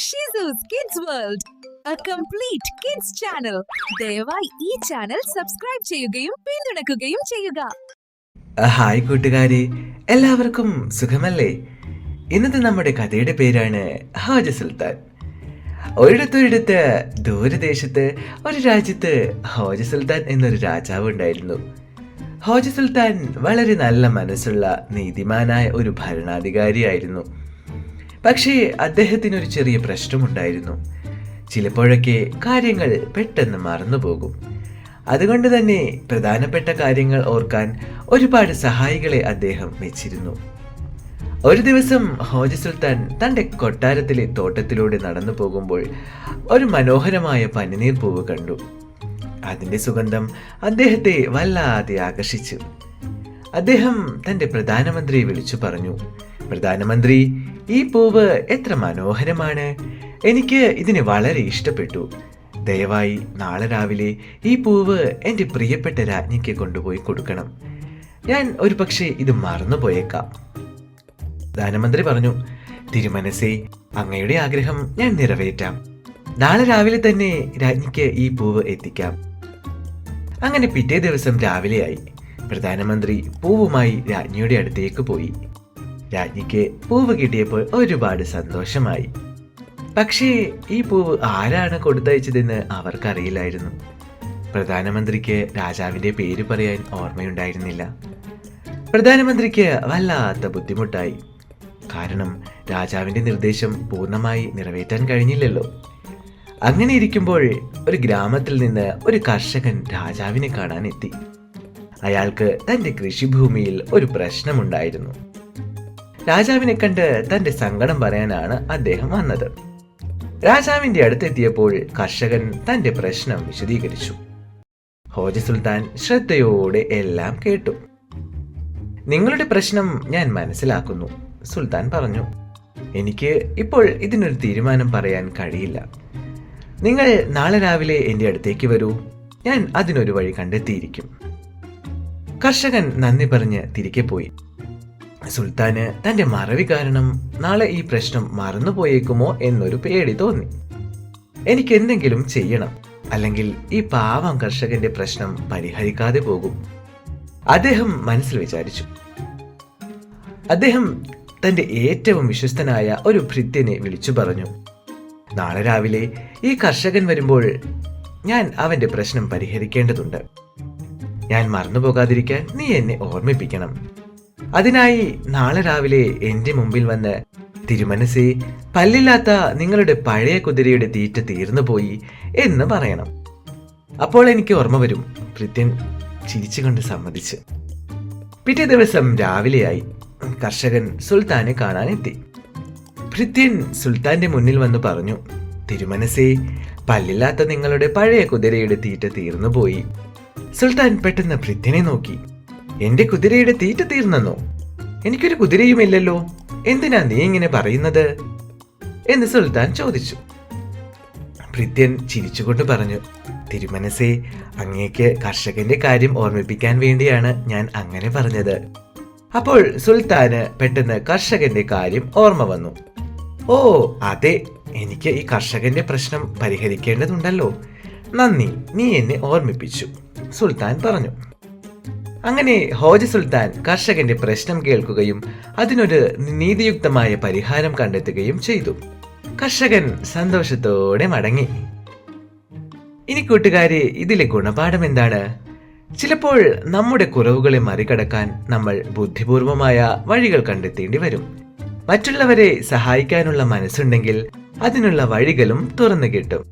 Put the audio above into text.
ഷിസൂസ് kids world, a complete kids channel. ദയവായി ഈ channel subscribe ചെയ്യുകയും പിന്തുണയ്ക്കുകയും ചെയ്യുക. ഹായ് കൂട്ടുകാരെ, എല്ലാവർക്കും സുഖമല്ലേ? ഇന്നത്തെ നമ്മുടെ കഥയുടെ പേരാണ് ഹാജ സുൽത്താൻ. ഒരിടത്തൊരിടത്ത് ദൂരദേശത്ത് ഒരു രാജ്യത്ത് ഹോജ സുൽത്താൻ എന്നൊരു രാജാവ് ഉണ്ടായിരുന്നു. ഹോജ സുൽത്താൻ വളരെ നല്ല മനസ്സുള്ള നീതിമാനായ ഒരു ഭരണാധികാരിയായിരുന്നു. പക്ഷേ അദ്ദേഹത്തിനൊരു ചെറിയ പ്രശ്നമുണ്ടായിരുന്നു. ചിലപ്പോഴൊക്കെ കാര്യങ്ങൾ പെട്ടെന്ന് മറന്നുപോകും. അതുകൊണ്ട് തന്നെ പ്രധാനപ്പെട്ട കാര്യങ്ങൾ ഓർക്കാൻ ഒരുപാട് സഹായികളെ അദ്ദേഹം വെച്ചിരുന്നു. ഒരു ദിവസം ഹോജ സുൽത്താൻ തൻ്റെ കൊട്ടാരത്തിലെ തോട്ടത്തിലൂടെ നടന്നു പോകുമ്പോൾ ഒരു മനോഹരമായ പനിനീർ പൂവ് കണ്ടു. അതിൻ്റെ സുഗന്ധം അദ്ദേഹത്തെ വല്ലാതെ ആകർഷിച്ചു. അദ്ദേഹം തൻ്റെ പ്രധാനമന്ത്രിയെ വിളിച്ചു പറഞ്ഞു, "പ്രധാനമന്ത്രി, ഈ പൂവ് എത്ര മനോഹരമാണ്! എനിക്ക് ഇതിനെ വളരെ ഇഷ്ടപ്പെട്ടു. ദയവായി നാളെ രാവിലെ ഈ പൂവ് എൻ്റെ പ്രിയപ്പെട്ട രാജ്ഞിക്ക് കൊണ്ടുപോയി കൊടുക്കണം. ഞാൻ ഒരു പക്ഷേ ഇത് മറന്നുപോയേക്കാം." പ്രധാനമന്ത്രി പറഞ്ഞു, "തിരുമനസേ, അങ്ങയുടെ ആഗ്രഹം ഞാൻ നിറവേറ്റാം. നാളെ രാവിലെ തന്നെ രാജ്ഞിക്ക് ഈ പൂവ് എത്തിക്കാം." അങ്ങനെ പിറ്റേ ദിവസം രാവിലെയായി. പ്രധാനമന്ത്രി പൂവുമായി രാജ്ഞിയുടെ അടുത്തേക്ക് പോയി. രാജ്ഞിക്ക് പൂവ് കിട്ടിയപ്പോൾ ഒരുപാട് സന്തോഷമായി. പക്ഷേ ഈ പൂവ് ആരാണ് കൊടുത്തയച്ചതെന്ന് അവർക്കറിയില്ലായിരുന്നു. പ്രധാനമന്ത്രിക്ക് രാജാവിൻ്റെ പേര് പറയാൻ ഓർമ്മയുണ്ടായിരുന്നില്ല. പ്രധാനമന്ത്രിക്ക് വല്ലാത്ത ബുദ്ധിമുട്ടായി. കാരണം രാജാവിൻ്റെ നിർദ്ദേശം പൂർണ്ണമായി നിറവേറ്റാൻ കഴിഞ്ഞില്ലല്ലോ. അങ്ങനെ ഇരിക്കുമ്പോൾ ഒരു ഗ്രാമത്തിൽ നിന്ന് ഒരു കർഷകൻ രാജാവിനെ കാണാൻ എത്തി. അയാൾക്ക് തൻ്റെ കൃഷിഭൂമിയിൽ ഒരു പ്രശ്നമുണ്ടായിരുന്നു. രാജാവിനെ കണ്ട് തൻ്റെ സങ്കടം പറയാനാണ് അദ്ദേഹം വന്നത്. രാജാവിൻ്റെ അടുത്തെത്തിയപ്പോൾ കർഷകൻ തൻ്റെ പ്രശ്നം വിശദീകരിച്ചു. ഹോജ സുൽത്താൻ ശ്രദ്ധയോടെ എല്ലാം കേട്ടു. "നിങ്ങളുടെ പ്രശ്നം ഞാൻ മനസ്സിലാക്കുന്നു," സുൽത്താൻ പറഞ്ഞു. "എനിക്ക് ഇപ്പോൾ ഇതിനൊരു തീരുമാനം പറയാൻ കഴിയില്ല. നിങ്ങൾ നാളെ രാവിലെ എൻ്റെ അടുത്തേക്ക് വരൂ. ഞാൻ അതിനൊരു വഴി കണ്ടെത്തിയിരിക്കും." കർഷകൻ നന്ദി പറഞ്ഞ് തിരികെ പോയി. സുൽത്താന് തൻ്റെ മറവി കാരണം നാളെ ഈ പ്രശ്നം മറന്നുപോയേക്കുമോ എന്നൊരു പേടി തോന്നി. എനിക്ക് എന്തെങ്കിലും ചെയ്യണം, അല്ലെങ്കിൽ ഈ പാവം കർഷകന്റെ പ്രശ്നം പരിഹരിക്കാതെ പോകും, അദ്ദേഹം മനസ്സിൽ വിചാരിച്ചു. അദ്ദേഹം തൻ്റെ ഏറ്റവും വിശ്വസ്തനായ ഒരു ഭൃത്യനെ വിളിച്ചു പറഞ്ഞു, "നാളെ രാവിലെ ഈ കർഷകൻ വരുമ്പോൾ ഞാൻ അവന്റെ പ്രശ്നം പരിഹരിക്കേണ്ടതുണ്ട്. ഞാൻ മറന്നുപോകാതിരിക്കാൻ നീ എന്നെ ഓർമ്മിപ്പിക്കണം. അതിനായി നാളെ രാവിലെ എൻ്റെ മുമ്പിൽ വന്ന്, 'തിരുമനസേ, പല്ലില്ലാത്ത നിങ്ങളുടെ പഴയ കുതിരയുടെ തീറ്റ തീർന്നുപോയി' എന്ന് പറയണം. അപ്പോൾ എനിക്ക് ഓർമ്മ വരും." ഭൃത്യൻ ചിരിച്ചുകൊണ്ട് സമ്മതിച്ചു. പിറ്റേ ദിവസം രാവിലെയായി. കർഷകൻ സുൽത്താനെ കാണാനെത്തി. ഭൃത്യൻ സുൽത്താന്റെ മുന്നിൽ വന്ന് പറഞ്ഞു, "തിരുമനസേ, പല്ലില്ലാത്ത നിങ്ങളുടെ പഴയ കുതിരയുടെ തീറ്റ തീർന്നുപോയി." സുൽത്താൻ പെട്ടെന്ന് ഭൃത്യനെ നോക്കി. "എന്റെ കുതിരയുടെ തീറ്റ തീർന്നെന്നോ? എനിക്കൊരു കുതിരയുമില്ലല്ലോ. എന്തിനാ നീ ഇങ്ങനെ പറയുന്നത്?" എന്ന് സുൽത്താൻ ചോദിച്ചു. ഭൃത്യൻ ചിരിച്ചുകൊണ്ട് പറഞ്ഞു, "തിരുമനസേ, അങ്ങേക്ക് കർഷകന്റെ കാര്യം ഓർമ്മിപ്പിക്കാൻ വേണ്ടിയാണ് ഞാൻ അങ്ങനെ പറഞ്ഞത്." അപ്പോൾ സുൽത്താന് പെട്ടെന്ന് കർഷകന്റെ കാര്യം ഓർമ്മ വന്നു. "ഓ അതെ, എനിക്ക് ഈ കർഷകന്റെ പ്രശ്നം പരിഹരിക്കേണ്ടതുണ്ടല്ലോ. നന്ദി, നീ എന്നെ ഓർമ്മിപ്പിച്ചു," സുൽത്താൻ പറഞ്ഞു. അങ്ങനെ ഹോജ സുൽത്താൻ കർഷകന്റെ പ്രശ്നം കേൾക്കുകയും അതിനൊരു നീതിയുക്തമായ പരിഹാരം കണ്ടെത്തുകയും ചെയ്തു. കർഷകൻ സന്തോഷത്തോടെ മടങ്ങി. ഇനി കൂട്ടുകാരെ, ഇതിലെ ഗുണപാഠം എന്താണ്? ചിലപ്പോൾ നമ്മുടെ കുറവുകളെ മറികടക്കാൻ നമ്മൾ ബുദ്ധിപൂർവമായ വഴികൾ കണ്ടെത്തേണ്ടി വരും. മറ്റുള്ളവരെ സഹായിക്കാനുള്ള മനസ്സുണ്ടെങ്കിൽ അതിനുള്ള വഴികളും തുറന്നു കിട്ടും.